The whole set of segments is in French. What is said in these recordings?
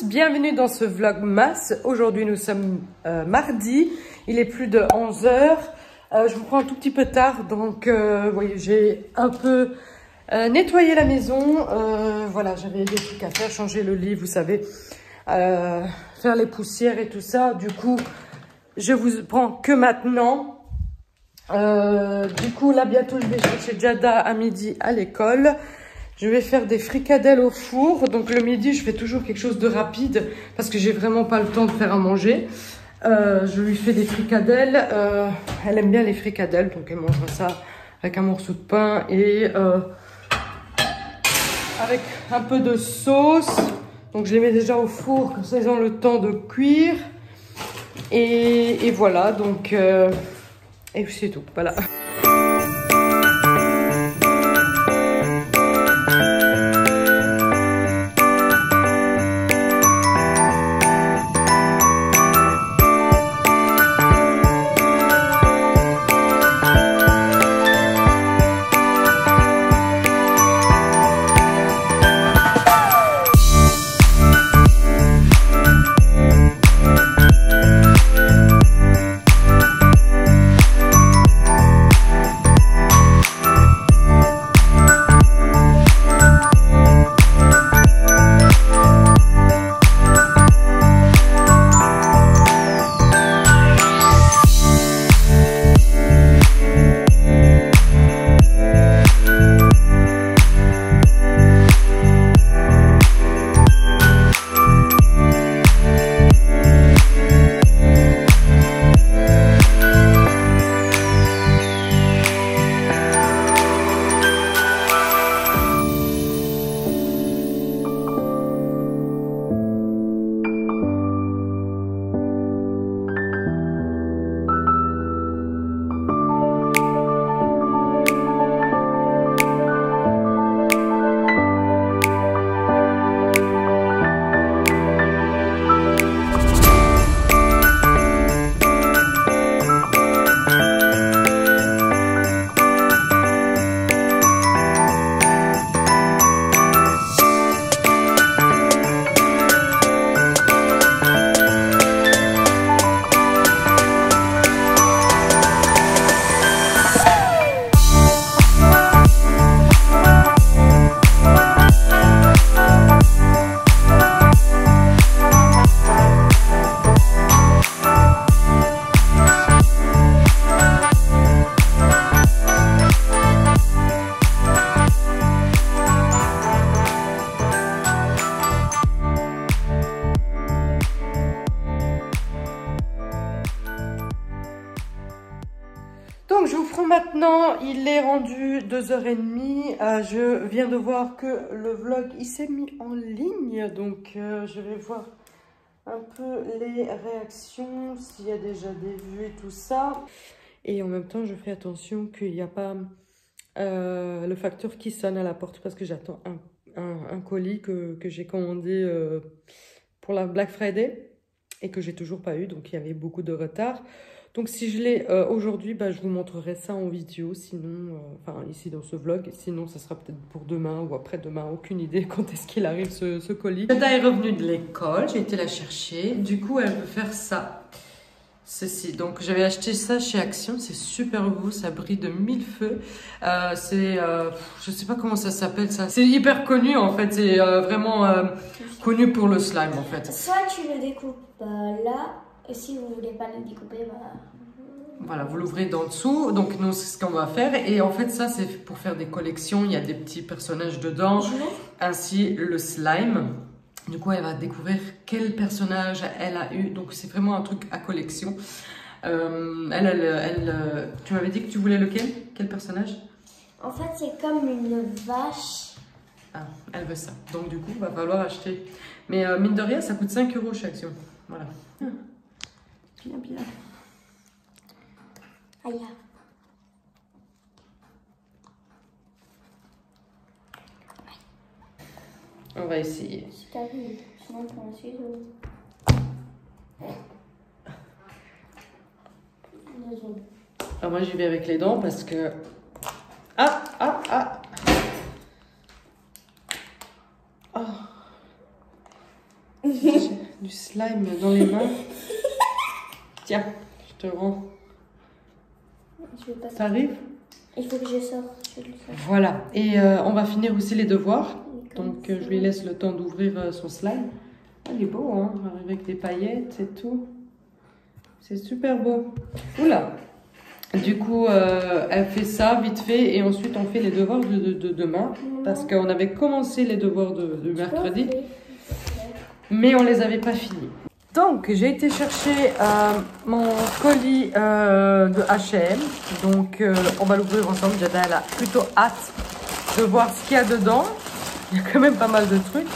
Bienvenue dans ce vlogmas. Aujourd'hui nous sommes mardi, il est plus de 11 h. Je vous prends un tout petit peu tard, donc voyez, j'ai un peu nettoyé la maison. Voilà, j'avais des trucs à faire, changer le lit, vous savez, faire les poussières et tout ça. Du coup, je vous prends que maintenant. Du coup, là bientôt je vais chercher Jada à midi à l'école. Je vais faire des fricadelles au four. Donc le midi, je fais toujours quelque chose de rapide parce que j'ai vraiment pas le temps de faire à manger. Je lui fais des fricadelles. Elle aime bien les fricadelles, donc elle mangera ça avec un morceau de pain et avec un peu de sauce. Donc je les mets déjà au four, comme ça ils ont le temps de cuire. Et voilà, donc et c'est tout. Voilà. Donc je vous ferai maintenant, il est rendu 2 h 30, je viens de voir que le vlog il s'est mis en ligne, donc je vais voir un peu les réactions, s'il y a déjà des vues et tout ça. Et en même temps je fais attention qu'il n'y a pas le facteur qui sonne à la porte parce que j'attends un colis que j'ai commandé pour la Black Friday et que j'ai toujours pas eu, donc il y avait beaucoup de retard. Donc si je l'ai aujourd'hui, bah, je vous montrerai ça en vidéo, sinon, enfin ici dans ce vlog, sinon ça sera peut-être pour demain ou après-demain, aucune idée quand est-ce qu'il arrive ce colis. Jada est revenue de l'école, j'ai été la chercher, du coup elle veut faire ça, ceci. Donc j'avais acheté ça chez Action, c'est super beau, ça brille de mille feux, c'est, je sais pas comment ça s'appelle ça, c'est hyper connu en fait, c'est vraiment connu pour le slime en fait. Soit tu le découpes là, et si vous voulez pas le découper, bah... Voilà, vous l'ouvrez d'en dessous. Donc nous, c'est ce qu'on va faire. Et en fait, ça, c'est pour faire des collections. Il y a des petits personnages dedans. Ainsi, le slime. Du coup, elle va découvrir quel personnage elle a eu. Donc, c'est vraiment un truc à collection. Tu m'avais dit que tu voulais lequel? Quel personnage? En fait, c'est comme une vache. Ah, elle veut ça. Donc, du coup, il va falloir acheter Mais mine de rien, ça coûte 5 € chaque action. Voilà. Bien, bien. Aïe. On va essayer. Si t'as vu, sinon prends un ciseau. Désolé. Alors moi j'y vais avec les dents parce que... Ah. Oh. J'ai du slime dans les mains. Tiens, je te rends. Je vais pas. T'arrives? Il faut que je sorte. Voilà. Et on va finir aussi les devoirs. Donc je lui laisse le temps d'ouvrir son slime. Ah, il est beau, hein, avec des paillettes et tout. C'est super beau. Oula. Du coup, elle fait ça vite fait et ensuite on fait les devoirs de demain. Parce qu'on avait commencé les devoirs de mercredi, mais on les avait pas finis. Donc j'ai été chercher mon colis de H&M. Donc on va l'ouvrir ensemble. Jada, elle a plutôt hâte de voir ce qu'il y a dedans. Il y a quand même pas mal de trucs.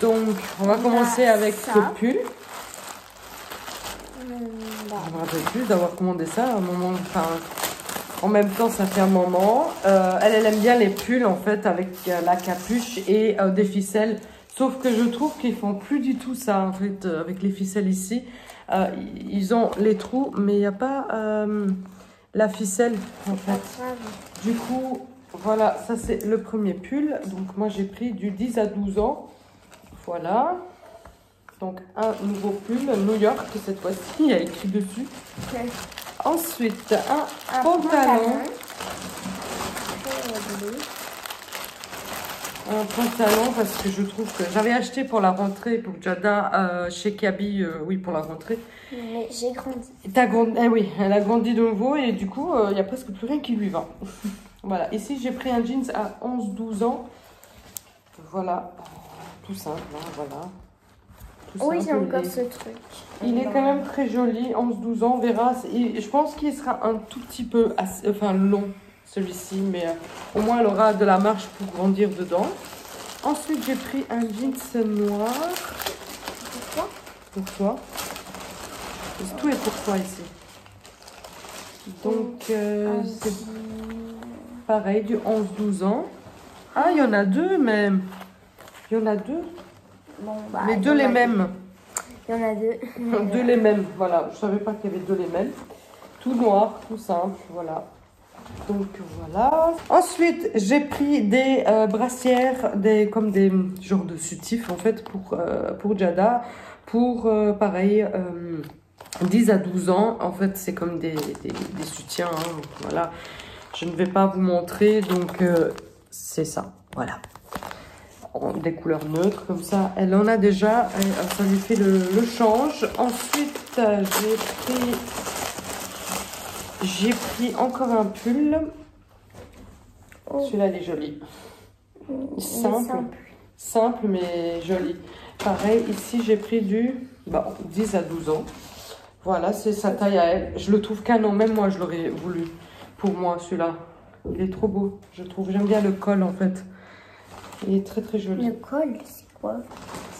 Donc on va commencer avec le pull. Je me rappelle plus d'avoir commandé ça à un moment. Enfin, en même temps, ça fait un moment. Elle aime bien les pulls en fait avec la capuche et des ficelles. Sauf que je trouve qu'ils font plus du tout ça en fait avec les ficelles ici. Ils ont les trous, mais il n'y a pas la ficelle en fait. Du coup, voilà, ça c'est le premier pull. Donc moi j'ai pris du 10 à 12 ans. Voilà. Donc un nouveau pull New York cette fois-ci, il y a écrit dessus. Okay. Ensuite un pantalon. Un pantalon parce que je trouve que j'avais acheté pour la rentrée pour Jada chez Kaby, oui pour la rentrée. Mais j'ai grandi. T'as grandi, eh oui, elle a grandi de nouveau et du coup il n'y a presque plus rien qui lui va. Voilà, ici j'ai pris un jeans à 11-12 ans. Voilà, tout simple, hein, voilà. Oui, j'ai encore ce truc. Il est quand même très joli, 11-12 ans, on verra. Je pense qu'il sera un tout petit peu long, celui-ci, mais au moins elle aura de la marge pour grandir dedans. Ensuite, j'ai pris un jeans noir. Pourquoi? Pour toi. Tout est pour toi ici. Donc, c'est pareil, du 11-12 ans. Ah, il y en a deux même. Il y en a deux. Bon, bah, mais deux les mêmes. Il y en a deux. Deux les mêmes, voilà. Je savais pas qu'il y avait deux les mêmes. Tout noir, tout simple, voilà. Donc voilà. Ensuite, j'ai pris des brassières, comme des genres de soutifs en fait pour Jada. Pour pareil, 10 à 12 ans. En fait, c'est comme des soutiens. Hein, voilà. Je ne vais pas vous montrer, donc c'est ça. Voilà. Des couleurs neutres comme ça elle en a déjà, ça lui fait le change. Ensuite j'ai pris encore un pull. Celui-là il est joli, simple mais joli. Pareil ici j'ai pris du 10 à 12 ans. Voilà, c'est sa taille à elle. Je le trouve canon, même moi je l'aurais voulu pour moi celui-là. Il est trop beau, je trouve. J'aime bien le col en fait. Il est très très joli. Le col, c'est quoi?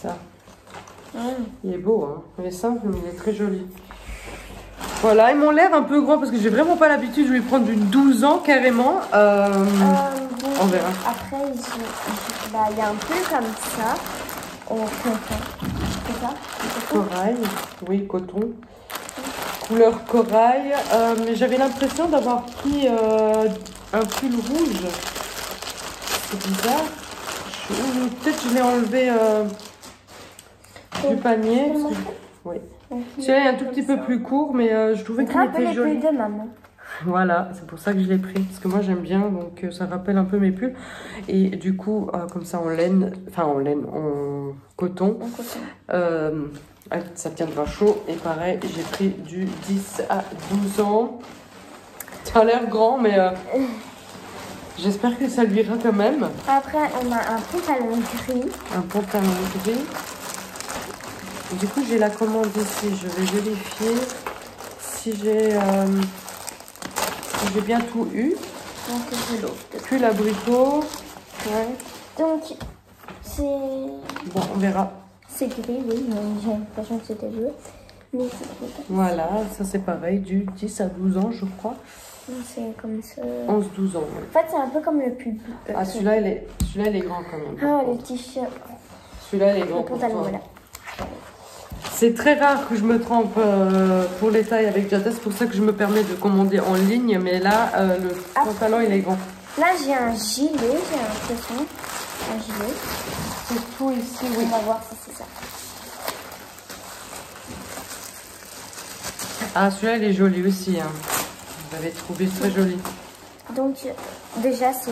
Ça. Il est beau, hein. Il est simple, mais il est très joli. Voilà, ils m'ont l'air un peu grands parce que j'ai vraiment pas l'habitude. Je vais prendre du 12 ans carrément. On verra. Après, il y a un peu comme ça. C'est ça? Corail, oui, coton. Couleur corail. Mais j'avais l'impression d'avoir pris un pull rouge. C'est bizarre. Peut-être que je l'ai enlevé du panier. Oui. Celui-là est un tout petit peu plus court, mais je trouvais qu'il était joli. Les pulls de maman. Voilà, c'est pour ça que je l'ai pris. Parce que moi j'aime bien, donc ça rappelle un peu mes pulls. Et du coup, comme ça en laine, en coton. Ça tiendra chaud. Et pareil, j'ai pris du 10 à 12 ans. Ça a l'air grand, mais... j'espère que ça lui ira quand même. Après, on a un pantalon gris. Un pantalon gris. Du coup, j'ai la commande ici. Je vais vérifier si j'ai bien tout eu. Donc, c'est l'autre. Puis l'abricot. Ouais. Donc, c'est... Bon, on verra. C'est gris, oui, mais j'ai l'impression que c'était bleu. Mais voilà, ça c'est pareil, du 10 à 12 ans, je crois. c'est comme ça. 11-12 ans. Ouais. En fait, c'est un peu comme le pub. Ah, celui-là, il est grand quand même. Ah, le t-shirt. Celui-là, il est grand. Le pantalon, voilà. C'est très rare que je me trompe pour les tailles avec Jada, c'est pour ça que je me permets de commander en ligne, mais là, le pantalon, il est grand. Là, j'ai un gilet, j'ai l'impression. Un gilet. C'est tout ici, oui. On va voir si c'est ça. Ah, celui-là, il est joli aussi. Hein. Vous l'avez trouvé très joli. Donc, déjà, c'est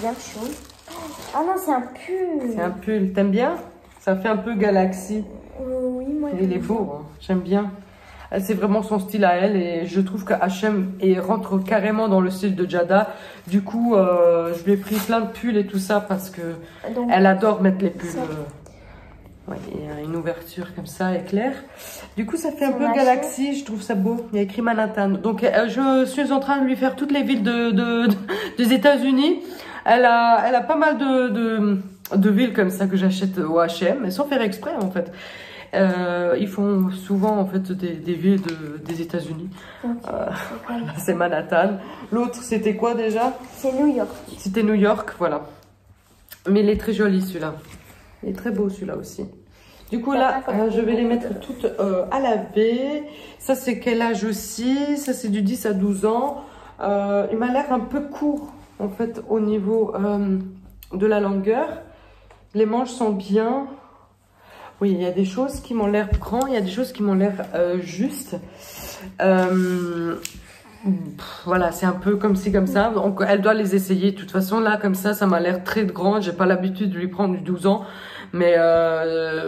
bien chaud. Ah non, c'est un pull. C'est un pull. T'aimes bien? Ça fait un peu galaxie. Oui, moi, il est beau. Hein. J'aime bien. C'est vraiment son style à elle. Et je trouve que H&M rentre carrément dans le style de Jada. Du coup, je lui ai pris plein de pulls et tout ça parce que donc, elle adore mettre les pulls. Ouais, il y a une ouverture comme ça, éclair. Du coup, ça fait un peu galaxie, je trouve ça beau. Il y a écrit Manhattan. Donc, je suis en train de lui faire toutes les villes des États-Unis. Elle a pas mal de villes comme ça que j'achète au H&M, mais sans faire exprès en fait. Ils font souvent en fait des villes des États-Unis. C'est Manhattan. L'autre, c'était quoi déjà? C'est New York. C'était New York, voilà. Mais il est très joli celui-là. Il est très beau celui-là aussi. Du coup là, je vais les mettre toutes à laver. Ça c'est quel âge aussi? Ça c'est du 10 à 12 ans. Il m'a l'air un peu court en fait au niveau de la longueur. Les manches sont bien. Oui, il y a des choses qui m'ont l'air grand, il y a des choses qui m'ont l'air justes. Voilà, c'est un peu comme ci, comme ça. Donc, elle doit les essayer. De toute façon, là, comme ça m'a l'air très grand. J'ai pas l'habitude de lui prendre du 12 ans. Mais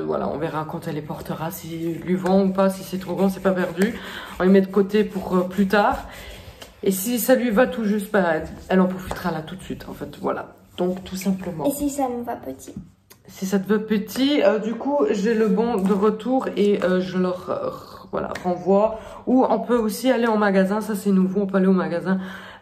voilà, on verra quand elle les portera. Si lui vend ou pas, si c'est trop grand, c'est pas perdu. On les met de côté pour plus tard. Et si ça lui va tout juste, bah, elle en profitera là tout de suite, en fait. Voilà. Donc, tout simplement. Et si ça me va petit? Si ça te veut petit, du coup, j'ai le bon de retour et je leur voilà, renvoie. Ou on peut aussi aller en magasin, ça c'est nouveau, on peut aller au magasin,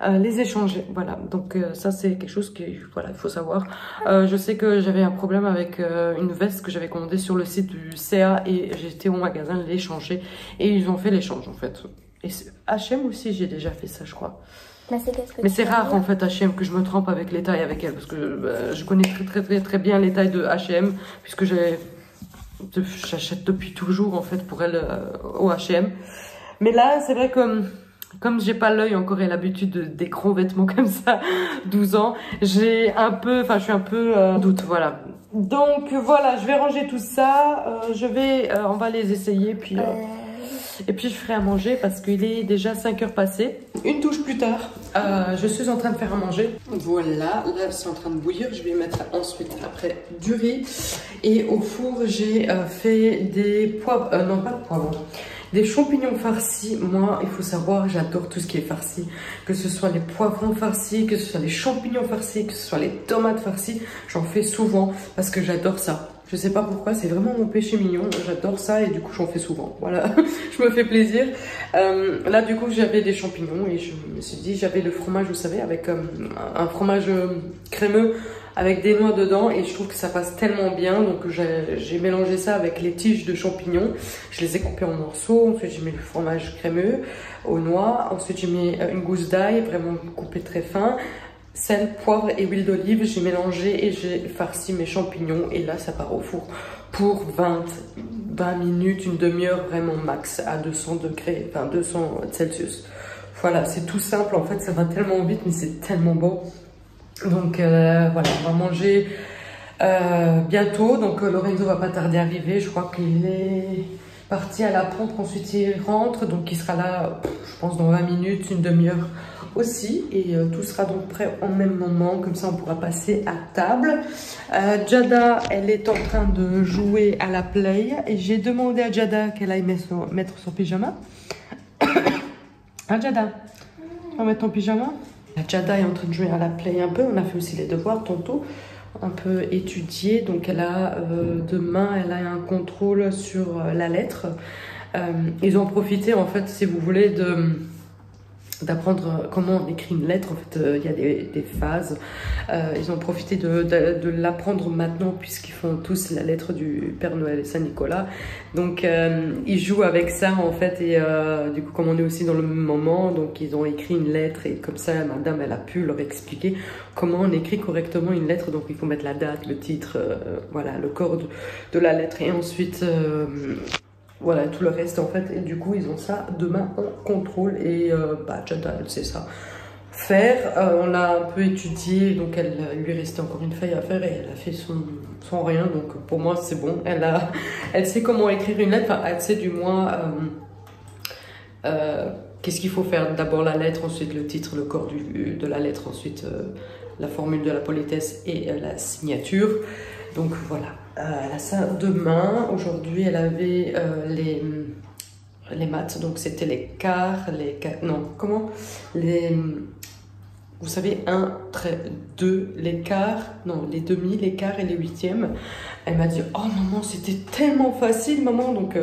les échanger. Voilà, donc ça c'est quelque chose qu'il voilà, il faut savoir. Je sais que j'avais un problème avec une veste que j'avais commandée sur le site du CA et j'étais au magasin l'échanger. Et ils ont fait l'échange en fait. Et H&M aussi, j'ai déjà fait ça, je crois. Mais c'est rare en fait H&M que je me trompe avec les tailles avec elle parce que je connais très bien les tailles de H&M puisque j'achète depuis toujours en fait pour elle au H&M. Mais là c'est vrai que comme j'ai pas l'œil encore et l'habitude des gros vêtements comme ça, 12 ans, je suis un peu en doute, voilà. Donc voilà, je vais ranger tout ça, on va les essayer puis... Et puis je ferai à manger parce qu'il est déjà 5 heures passées. Une touche plus tard, je suis en train de faire à manger. Voilà, là c'est en train de bouillir. Je vais mettre ensuite après du riz. Et au four, j'ai fait des poivrons, non pas de poivrons, des champignons farcis. Moi, il faut savoir, j'adore tout ce qui est farci. Que ce soit les poivrons farcis, que ce soit les champignons farcis, que ce soit les tomates farcies. J'en fais souvent parce que j'adore ça. Je sais pas pourquoi, c'est vraiment mon péché mignon. J'adore ça et du coup j'en fais souvent. Voilà, je me fais plaisir. Là du coup j'avais des champignons et je me suis dit, j'avais le fromage, vous savez, avec un fromage crémeux avec des noix dedans et je trouve que ça passe tellement bien. Donc j'ai mélangé ça avec les tiges de champignons. Je les ai coupées en morceaux. Ensuite j'ai mis le fromage crémeux aux noix. Ensuite j'ai mis une gousse d'ail vraiment coupée très fin. Sel, poivre et huile d'olive, j'ai mélangé et j'ai farci mes champignons et là ça part au four pour 20 minutes, une demi-heure vraiment max à 200 degrés, enfin 200 Celsius. Voilà, c'est tout simple en fait, ça va tellement vite mais c'est tellement bon. Donc voilà, on va manger bientôt, donc Lorenzo va pas tarder à arriver, je crois qu'il est parti à la pompe, ensuite il rentre, donc il sera là je pense dans 20 minutes, une demi-heure aussi et tout sera donc prêt en même moment, comme ça on pourra passer à table. Jada, elle est en train de jouer à la play et j'ai demandé à Jada qu'elle aille mettre son pyjama. Ah Jada, tu vas mettre ton pyjama? Jada est en train de jouer à la play un peu, on a fait aussi les devoirs tantôt, un peu étudié, donc elle a demain elle a un contrôle sur la lettre. Ils ont profité en fait, si vous voulez, d'apprendre comment on écrit une lettre. En fait, il y a des phases. Ils ont profité de l'apprendre maintenant puisqu'ils font tous la lettre du Père Noël et Saint-Nicolas. Donc, ils jouent avec ça en fait. Et du coup, comme on est aussi dans le même moment, donc ils ont écrit une lettre et comme ça, madame, elle a pu leur expliquer comment on écrit correctement une lettre. Donc, il faut mettre la date, le titre, voilà, le corps de la lettre et ensuite... voilà, tout le reste en fait, et du coup ils ont ça demain en contrôle et Jada elle sait ça faire. On l'a un peu étudié, donc il lui restait encore une feuille à faire et elle a fait son rien, donc pour moi c'est bon. Elle sait comment écrire une lettre, enfin elle sait du moins qu'est-ce qu'il faut faire. D'abord la lettre, ensuite le titre, le corps de la lettre, ensuite la formule de la politesse et la signature. Donc voilà, elle a ça demain. Aujourd'hui, elle avait les maths, donc c'était les quarts, vous savez, 1, 2, les quarts, non, les demi, les quarts et les huitièmes. Elle m'a dit, oh maman, c'était tellement facile, maman, donc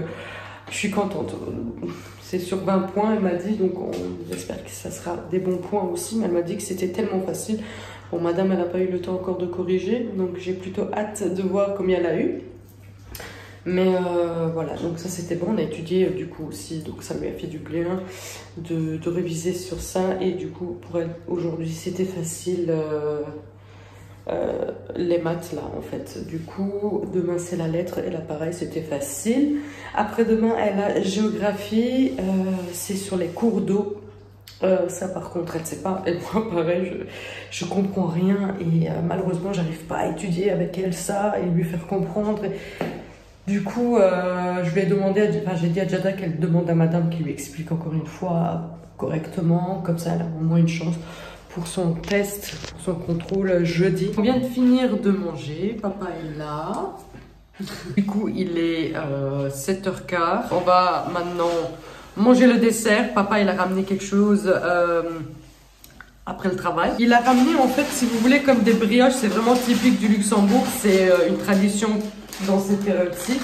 je suis contente. C'est sur 20 points, elle m'a dit, donc j'espère que ça sera des bons points aussi, mais elle m'a dit que c'était tellement facile. Bon, madame, elle n'a pas eu le temps encore de corriger, donc j'ai plutôt hâte de voir combien elle a eu. Mais voilà, donc ça c'était bon, on a étudié du coup aussi, donc ça lui a fait du bien de réviser sur ça. Et du coup, pour elle, aujourd'hui, c'était facile, les maths là en fait. Du coup, demain c'est la lettre, et là pareil, c'était facile. Après-demain, elle a géographie, c'est sur les cours d'eau. Ça par contre elle sait pas, et moi pareil je comprends rien et malheureusement j'arrive pas à étudier avec elle ça et lui faire comprendre. Du coup je lui ai demandé, j'ai dit à Jada qu'elle demande à madame qui lui explique encore une fois correctement, comme ça elle a au moins une chance pour son test, pour son contrôle jeudi. On vient de finir de manger, papa est là. Du coup il est 7h15, on va maintenant manger le dessert. Papa il a ramené quelque chose après le travail. Il a ramené en fait, si vous voulez, comme des brioches. C'est vraiment typique du Luxembourg. C'est une tradition dans cette période-ci.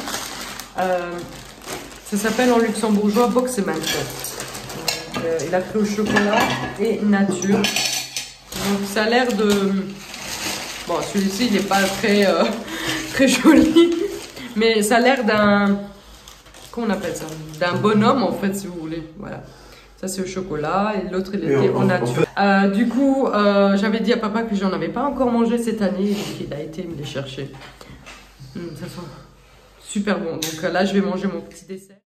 Ça s'appelle en luxembourgeois Boxemantel. Il a pris au chocolat et nature. Donc ça a l'air de... Bon, celui-ci il n'est pas très joli. Mais ça a l'air d'un... on appelle ça, d'un bonhomme en fait, si vous voulez. Voilà, ça c'est au chocolat et l'autre il était en nature. Du coup j'avais dit à papa que j'en avais pas encore mangé cette année, donc il a été me les chercher. Ça sent super bon. Donc là je vais manger mon petit dessert.